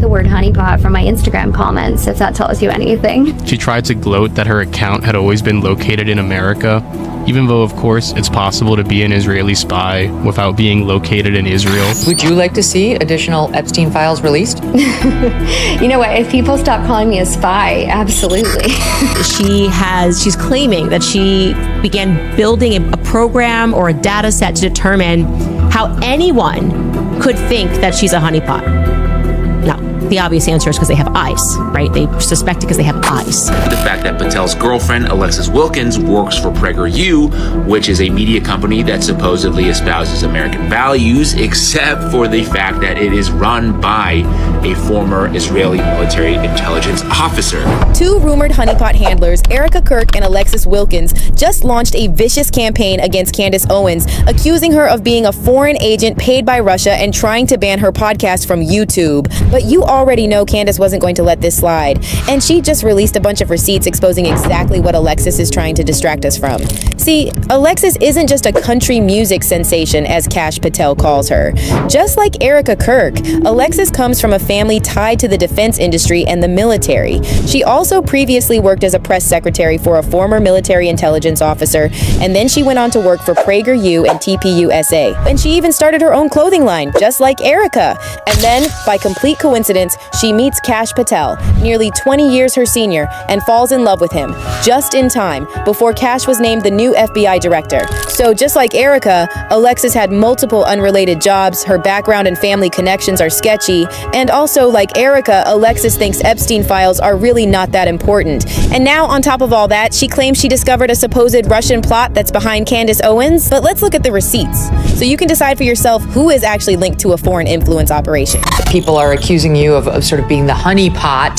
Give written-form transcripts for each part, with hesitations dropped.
the word honeypot from my Instagram comments, if that tells you anything. She tried to gloat that her account had always been located in America, even though, of course, it's possible to be an Israeli spy without being located in Israel. Would you like to see additional Epstein files released? You know what? If people stop calling me a spy, absolutely. She's claiming that she began building a program or a data set to determine how anyone could think that she's a honeypot. Now, the obvious answer is because they have eyes, right? They suspect it because they have eyes. The fact that Patel's girlfriend, Alexis Wilkins, works for PragerU, which is a media company that supposedly espouses American values, except for the fact that it is run by a former Israeli military intelligence officer. Two rumored honeypot handlers, Erika Kirk and Alexis Wilkins, just launched a vicious campaign against Candace Owens, accusing her of being a foreign agent paid by Russia and trying to ban her podcast from YouTube. But you already know Candace wasn't going to let this slide, and she just released a bunch of receipts exposing exactly what Alexis is trying to distract us from. See, Alexis isn't just a country music sensation, as Kash Patel calls her. Just like Erika Kirk, Alexis comes from a family tied to the defense industry and the military. She also previously worked as a press secretary for a former military intelligence officer, and then she went on to work for PragerU and TPUSA. And she even started her own clothing line, just like Erika. And then, by complete coincidence, she meets Kash Patel, nearly 20 years her senior, and falls in love with him, just in time, before Kash was named the new FBI director. So just like Erika, Alexis had multiple unrelated jobs, her background and family connections are sketchy, and also like Erika, Alexis thinks Epstein files are really not that important. And now, on top of all that, she claims she discovered a supposed Russian plot that's behind Candace Owens. But let's look at the receipts, so you can decide for yourself who is actually linked to a foreign influence operation. People are accusing you of sort of being the honeypot.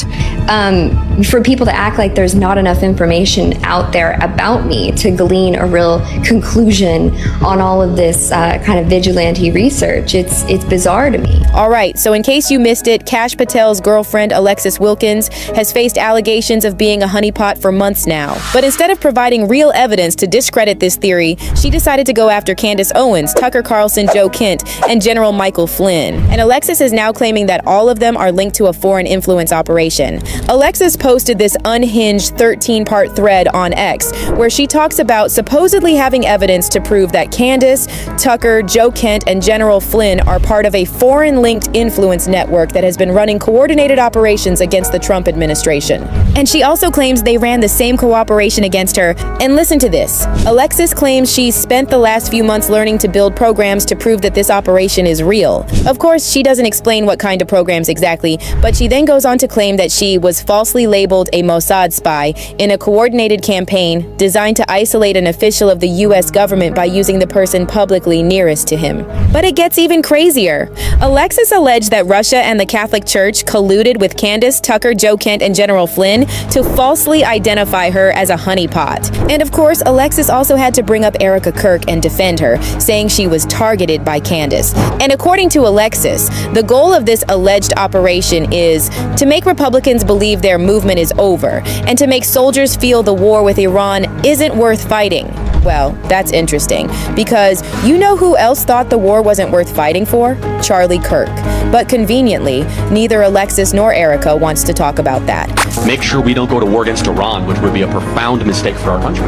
For people to act like there's not enough information out there about me to glean a real conclusion on all of this kind of vigilante research, it's bizarre to me. All right, so in case you missed it, Kash Patel's girlfriend, Alexis Wilkins, has faced allegations of being a honeypot for months now. But instead of providing real evidence to discredit this theory, she decided to go after Candace Owens, Tucker Carlson, Joe Kent, and General Michael Flynn. And Alexis is now claiming that all of them are linked to a foreign influence operation. Alexis posted this unhinged 13-part thread on X, where she talks about supposedly having evidence to prove that Candace, Tucker, Joe Kent, and General Flynn are part of a foreign-linked influence network that has been running coordinated operations against the Trump administration. And she also claims they ran the same cooperation against her. And listen to this. Alexis claims she spent the last few months learning to build programs to prove that this operation is real. Of course, she doesn't explain what kind of programs exactly, but she then goes on to claim that she was falsely labeled a Mossad spy in a coordinated campaign designed to isolate an official of the U.S. government by using the person publicly nearest to him. But it gets even crazier. Alexis alleged that Russia and the Catholic Church colluded with Candace, Tucker, Joe Kent, and General Flynn to falsely identify her as a honeypot. And of course, Alexis also had to bring up Erika Kirk and defend her, saying she was targeted by Candace. And according to Alexis, the goal of this alleged operation is to make Republicans believe their movement is over and to make soldiers feel the war with Iran isn't worth fighting. Well, that's interesting, because you know who else thought the war wasn't worth fighting for? Charlie Kirk. But conveniently, neither Alexis nor Erika wants to talk about that. Make sure we don't go to war against Iran, which would be a profound mistake for our country.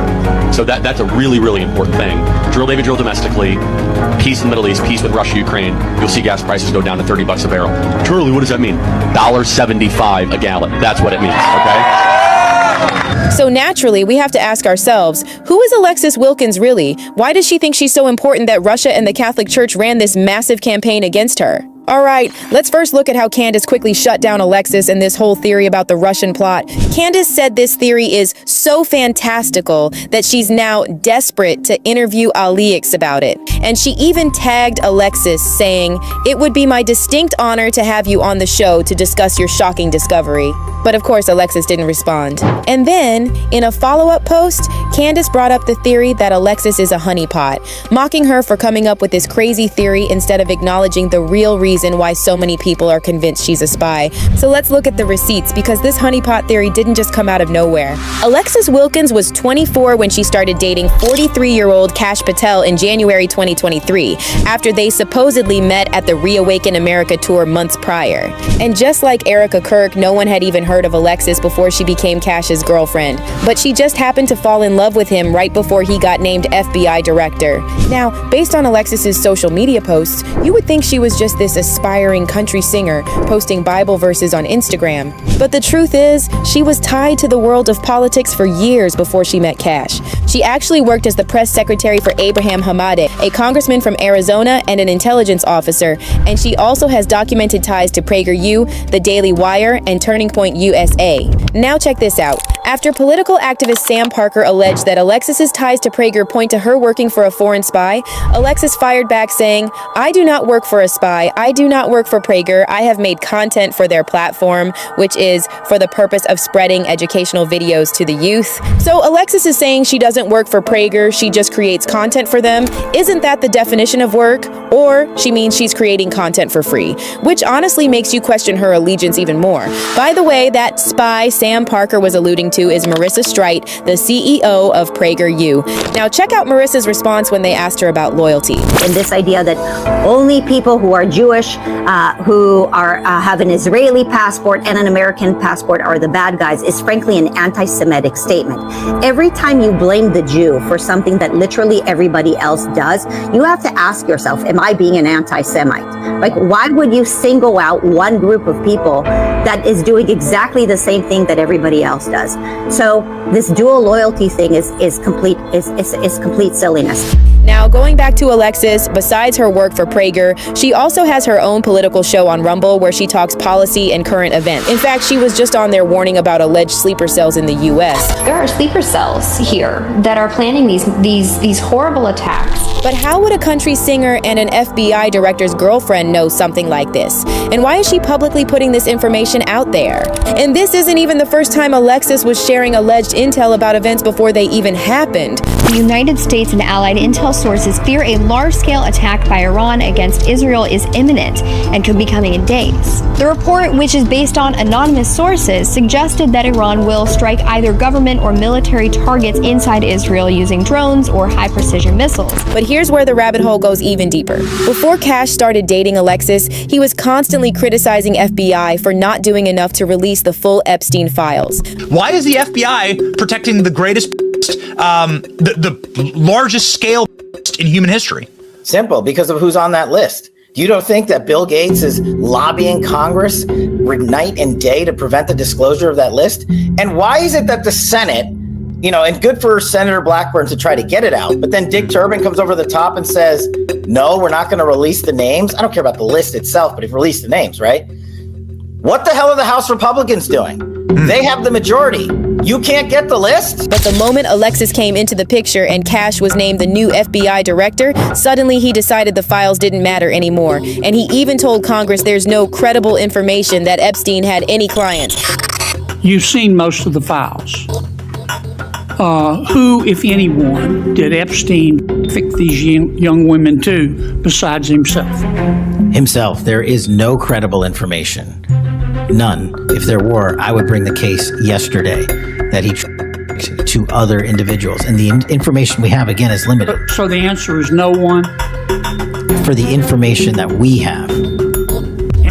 So that's a really, really important thing. Drill, David, drill domestically. Peace in the Middle East, peace with Russia, Ukraine. You'll see gas prices go down to $30 a barrel. Charlie, what does that mean? $1.75 a gallon. That's what it means, okay? So naturally, we have to ask ourselves, who is Alexis Wilkins really? Why does she think she's so important that Russia and the Catholic Church ran this massive campaign against her? All right, let's first look at how Candace quickly shut down Alexis and this whole theory about the Russian plot. Candace said this theory is so fantastical that she's now desperate to interview Alexis about it. And she even tagged Alexis, saying, "It would be my distinct honor to have you on the show to discuss your shocking discovery." But of course, Alexis didn't respond. And then, in a follow-up post, Candace brought up the theory that Alexis is a honeypot, mocking her for coming up with this crazy theory instead of acknowledging the real reason reason why so many people are convinced she's a spy. So let's look at the receipts, because this honeypot theory didn't just come out of nowhere. Alexis Wilkins was 24 when she started dating 43-year-old Kash Patel in January 2023, after they supposedly met at the Reawaken America tour months prior. And just like Erika Kirk, no one had even heard of Alexis before she became Kash's girlfriend. But she just happened to fall in love with him right before he got named FBI director. Now, based on Alexis's social media posts, you would think she was just this aspiring country singer posting Bible verses on Instagram. But the truth is, she was tied to the world of politics for years before she met Kash. She actually worked as the press secretary for Abraham Hamade, a congressman from Arizona and an intelligence officer, and she also has documented ties to PragerU, The Daily Wire, and Turning Point USA. Now check this out. After political activist Sam Parker alleged that Alexis's ties to Prager point to her working for a foreign spy, Alexis fired back saying, "I do not work for a spy. I do not work for Prager. I have made content for their platform, which is for the purpose of spreading educational videos to the youth." So Alexis is saying she doesn't work for Prager, she just creates content for them. Isn't that the definition of work? Or she means she's creating content for free, which honestly makes you question her allegiance even more. By the way, that spy Sam Parker was alluding to is Marissa Streit, the CEO of PragerU. Now check out Marissa's response when they asked her about loyalty. And this idea that only people who are Jewish, who have an Israeli passport and an American passport are the bad guys is frankly an anti-Semitic statement. Every time you blame the Jew for something that literally everybody else does, you have to ask yourself, am I being an anti-Semite? Like, why would you single out one group of people that is doing exactly the same thing that everybody else does? So this dual loyalty thing is complete silliness. Now, going back to Alexis, besides her work for Prager, she also has her own political show on Rumble where she talks policy and current events. In fact, she was just on there warning about alleged sleeper cells in the U.S. There are sleeper cells here that are planning these horrible attacks. But how would a country singer and an FBI director's girlfriend know something like this? And why is she publicly putting this information out there? And this isn't even the first time Alexis was sharing alleged intel about events before they even happened. The United States and allied intel sources fear a large-scale attack by Iran against Israel is imminent and could be coming in days. The report, which is based on anonymous sources, suggested that Iran will strike either government or military targets inside Israel using drones or high-precision missiles. But here's where the rabbit hole goes even deeper. Before Kash started dating Alexis, he was constantly criticizing FBI for not doing enough to release the full Epstein files. Why is the FBI protecting the greatest, the largest scale in human history? Simple, because of who's on that list. You don't think that Bill Gates is lobbying Congress night and day to prevent the disclosure of that list? And why is it that the Senate, and good for Senator Blackburn to try to get it out, but then Dick Durbin comes over the top and says, no, we're not going to release the names. I don't care about the list itself, but if release the names, right? What the hell are the House Republicans doing? They have the majority. You can't get the list? But the moment Alexis came into the picture and Kash was named the new FBI director, suddenly he decided the files didn't matter anymore. And he even told Congress there's no credible information that Epstein had any clients. You've seen most of the files. Who, if anyone, did Epstein pick these young women to besides himself? Himself. There is no credible information. None. If there were, I would bring the case yesterday that he to other individuals. And the information we have, again, is limited. So the answer is no one? For the information that we have.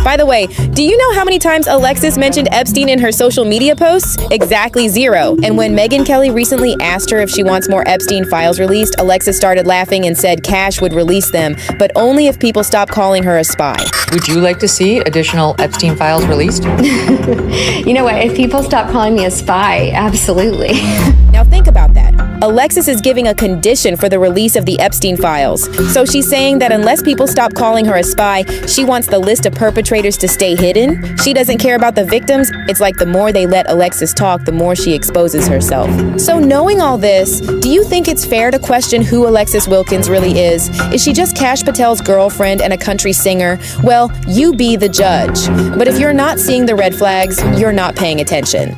By the way, do you know how many times Alexis mentioned Epstein in her social media posts? Exactly 0. And when Megyn Kelly recently asked her if she wants more Epstein files released, Alexis started laughing and said Kash would release them, but only if people stop calling her a spy. Would you like to see additional Epstein files released? You know what? If people stop calling me a spy, absolutely. Now think about that. Alexis is giving a condition for the release of the Epstein files. So she's saying that unless people stop calling her a spy, she wants the list of perpetrators to stay hidden. She doesn't care about the victims. It's like the more they let Alexis talk, the more she exposes herself. So knowing all this, do you think it's fair to question who Alexis Wilkins really is? Is she just Kash Patel's girlfriend and a country singer? Well, you be the judge. But if you're not seeing the red flags, you're not paying attention.